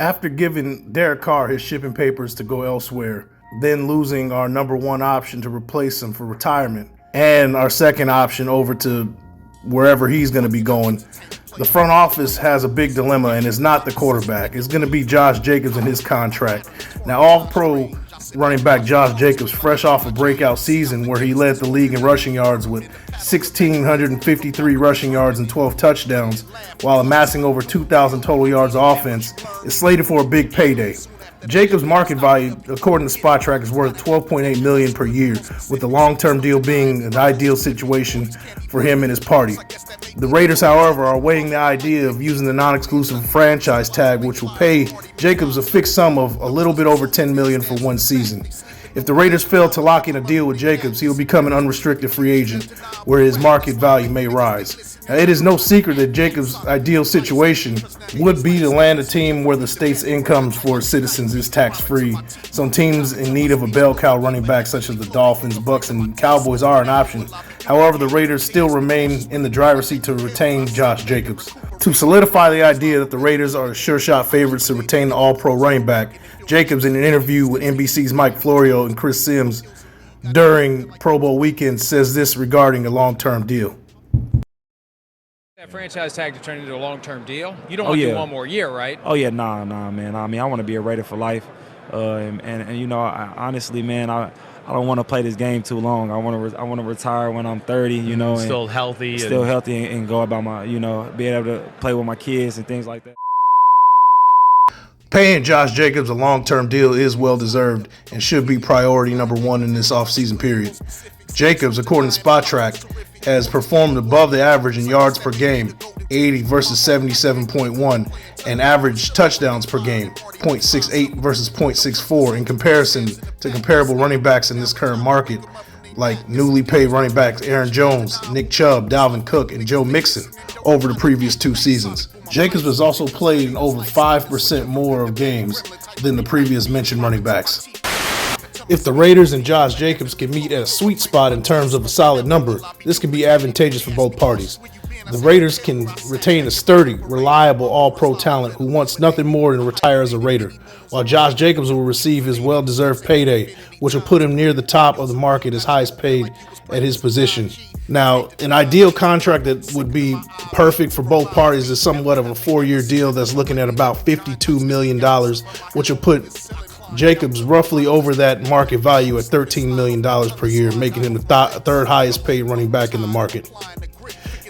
After giving Derek Carr his shipping papers to go elsewhere, then losing our number one option to replace him for retirement, and our second option over to wherever he's going to be going, the front office has a big dilemma, and it's not the quarterback. It's going to be Josh Jacobs and his contract. Now, all-pro running back Josh Jacobs, fresh off a breakout season where he led the league in rushing yards with 1,653 rushing yards and 12 touchdowns, while amassing over 2,000 total yards of offense, is slated for a big payday. Jacobs' market value, according to SpotTrack, is worth $12.8 million per year, with the long-term deal being an ideal situation for him and his party. The Raiders, however, are weighing the idea of using the non-exclusive franchise tag, which will pay Jacobs a fixed sum of a little bit over $10 million for one season. If the Raiders fail to lock in a deal with Jacobs, he will become an unrestricted free agent, where his market value may rise. Now, it is no secret that Jacobs' ideal situation would be to land a team where the state's incomes for its citizens is tax-free. Some teams in need of a bell cow running back, such as the Dolphins, Bucks, and Cowboys, are an option. However, the Raiders still remain in the driver's seat to retain Josh Jacobs. To solidify the idea that the Raiders are the sure-shot favorites to retain the all-pro running back, Jacobs, in an interview with NBC's Florio and Chris Sims during Pro Bowl weekend, says this regarding a long-term deal. That franchise tag to turn into a long-term deal? You don't want to do one more year, right? Oh, yeah, nah, man. I mean, I want to be a Raider for life. And you know, honestly, man, I don't want to play this game too long. I want to retire when I'm 30, you know. Still healthy. And go about my, you know, being able to play with my kids and things like that. Paying Josh Jacobs a long-term deal is well-deserved and should be priority number one in this offseason period. Jacobs, according to SpotTrack, has performed above the average in yards per game, 80 versus 77.1, and average touchdowns per game, 0.68 versus 0.64, in comparison to comparable running backs in this current market, like newly paid running backs Aaron Jones, Nick Chubb, Dalvin Cook, and Joe Mixon over the previous two seasons. Jacobs has also played in over 5% more of games than the previous mentioned running backs. If the Raiders and Josh Jacobs can meet at a sweet spot in terms of a solid number, this can be advantageous for both parties. The Raiders can retain a sturdy, reliable all-pro talent who wants nothing more than to retire as a Raider, while Josh Jacobs will receive his well-deserved payday, which will put him near the top of the market as highest paid at his position. Now, an ideal contract that would be perfect for both parties is somewhat of a 4-year deal that's looking at about $52 million, which will put Jacobs roughly over that market value at $13 million per year, making him the third highest paid running back in the market.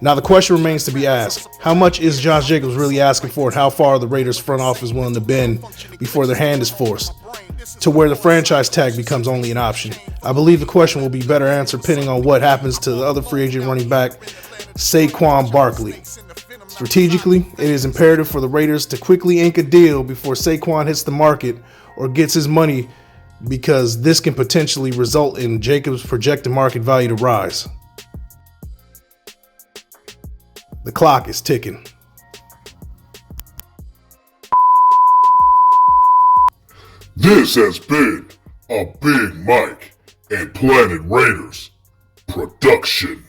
Now, the question remains to be asked: how much is Josh Jacobs really asking for, and how far are the Raiders front office willing to bend before their hand is forced, to where the franchise tag becomes only an option? I believe the question will be better answered depending on what happens to the other free agent running back, Saquon Barkley. Strategically, it is imperative for the Raiders to quickly ink a deal before Saquon hits the market or gets his money, because this can potentially result in Jacobs' projected market value to rise. The clock is ticking. This has been a Big Mike and Planet Raiders production.